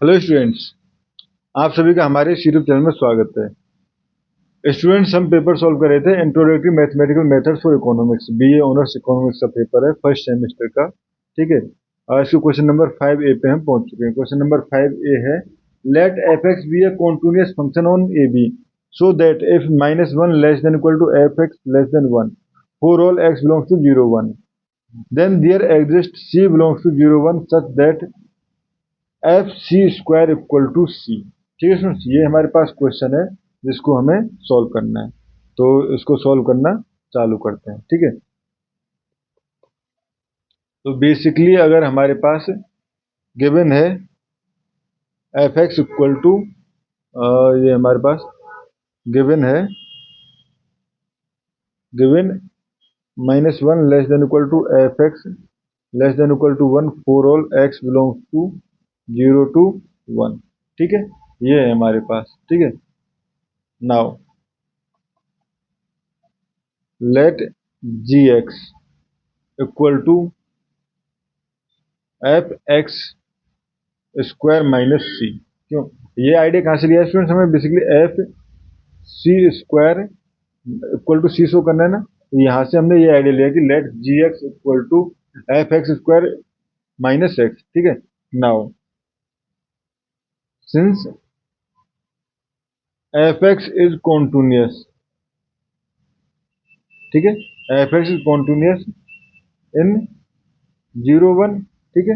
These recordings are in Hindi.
हेलो स्टूडेंट्स, आप सभी का हमारे इस यूट्यूब चैनल में स्वागत है। स्टूडेंट्स, हम पेपर सॉल्व कर रहे थे introductory mathematical methods for economics, BA honours economics का पेपर है फर्स्ट सेमेस्टर का। ठीक है, इसको क्वेश्चन नंबर 5A पे हम पहुंच चुके हैं। क्वेश्चन नंबर 5A है, let f x be a continuous function on a b so that if -1 less than equal to F x less than 1 for all x belongs to 0 1 then there exists c belongs to 0 1 such that F C square equal to C. ठीक है स्टूडेंट्स, ये हमारे पास क्वेश्चन है जिसको हमें सॉल्व करना है, तो इसको सॉल्व करना चालू करते हैं। ठीक है, तो बेसिकली अगर हमारे पास गिवन है एफ एक्स इक्वल टू, ये हमारे पास गिवन है, given -1 less than equal to F x less than equal to 1 for all x belongs to 0 to 1। ठीक है, ये है हमारे पास। ठीक है, now let G X equal to F x square minus C. क्यों ये आइडिया कहाँ से लिया स्टूडेंट्स? हमें basically F C square equal to C show करना है ना, तो यहाँ से हमने ये आइडिया लिया कि let G X equal to F x square minus X. ठीक है, now since F x is continuous, ठीक है, F x is continuous in 0 1, ठीक है,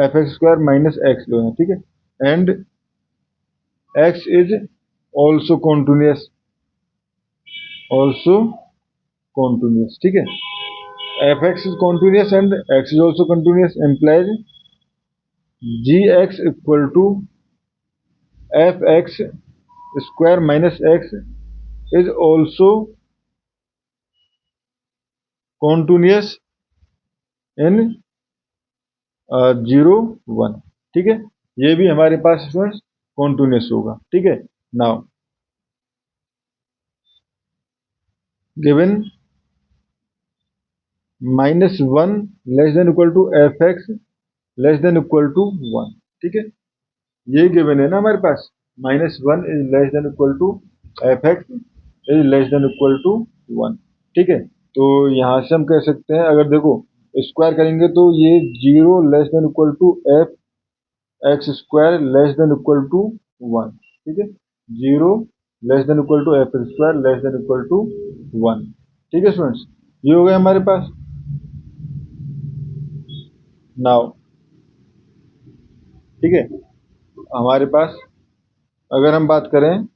F x square minus X लो है। ठीक है, and X is also continuous, also continuous. ठीक है, F x is continuous and X is also continuous implies G X equal to F x square minus x is also continuous in 0 1। ठीक है, ये भी हमारे पास स्टूडेंट्स कॉन्टिन्यूअस होगा। ठीक है, now given -1 less than equal to F x less than equal to 1। ठीक है, ये गिवन है ना हमारे पास, -1 is less than equal to F x is less than equal to 1। ठीक है, तो यहाँ से हम कह सकते हैं, अगर देखो स्क्वायर करेंगे तो ये 0 less than equal to F x square less than equal to 1। ठीक है, 0 less than equal to F x square less than equal to 1। ठीक है स्टूडेंट्स, ये हो गया हमारे पास। नाउ ठीक है, हमारे पास अगर हम बात करें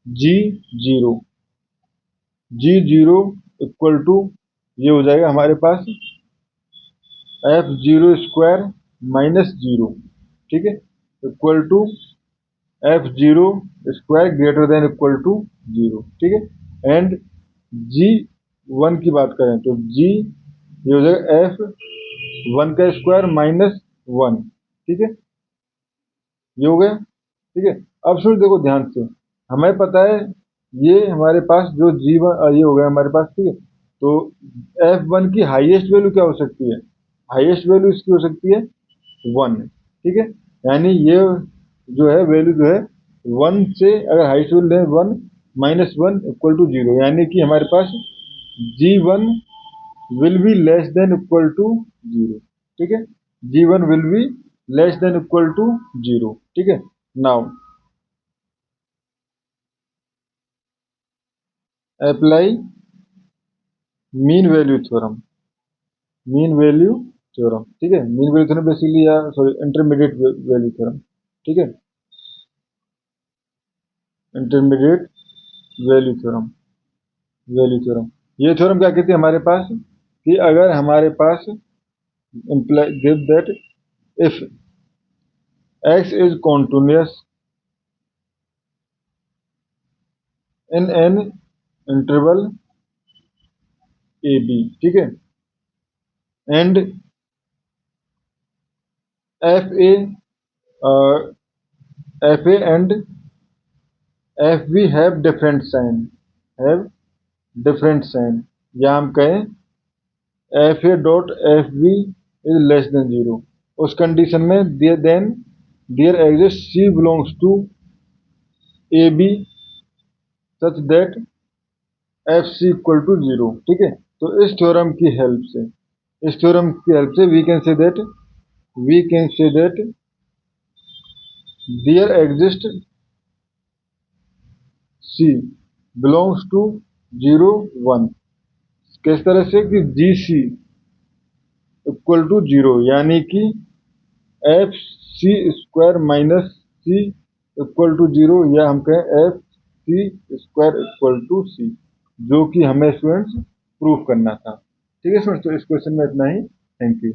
G0 इक्वल टू, ये हो जाएगा हमारे पास F0 स्क्वायर माइनस 0। ठीक है, equal to F0 square greater than equal to 0। ठीक है, एंड G1 की बात करें तो G ये हो जाएगा F1 का स्क्वायर माइनस 1। ठीक है, ये हो गया। ठीक है, अब सुन देखो ध्यान से, हमें पता है ये हमारे पास जो G1 ये हो गया हमारे पास। ठीक है, तो F1 की हाईएस्ट वैल्यू क्या हो सकती है? हाईएस्ट वैल्यू इसकी हो सकती है 1। ठीक है, यानी ये जो है वैल्यू जो है 1 से, अगर हाईएस्ट वैल्यू है 1 -1 इक्वल टू 0, यानी कि हमारे पास G1 will be less than equal to 0। ठीक है, G1 will be less than equal to 0। ठीक है, now apply mean value theorem, mean value theorem. ठीक है, मीन वैल्यू थ्योरम बेसिकली, या सॉरी इंटरमीडिएट वैल्यू थ्योरम। ठीक है, intermediate value theorem, value theorem, ये थ्योरम क्या कहती है हमारे पास कि अगर हमारे पास give that if x is continuous in an interval A B, ठीक है, and F A and F B have different sign, have different sign, या हम कहें F A dot F B is less than 0। उस कंडीशन में then there exist C belongs to A B such that F C equal to zero. ठीक है, तो इस थ्योरम की हेल्प से, we can say that there exist C belongs to zero one. किस तरह से कि जी सी इक्वल टू जीरो, यानी कि F C square minus C equal to zero, या हम कहें F C square equal to C, जो कि हमें स्टूडेंट्स प्रूफ करना था। ठीक है स्टूडेंट्स, तो इस क्वेश्चन में इतना ही। Thank you.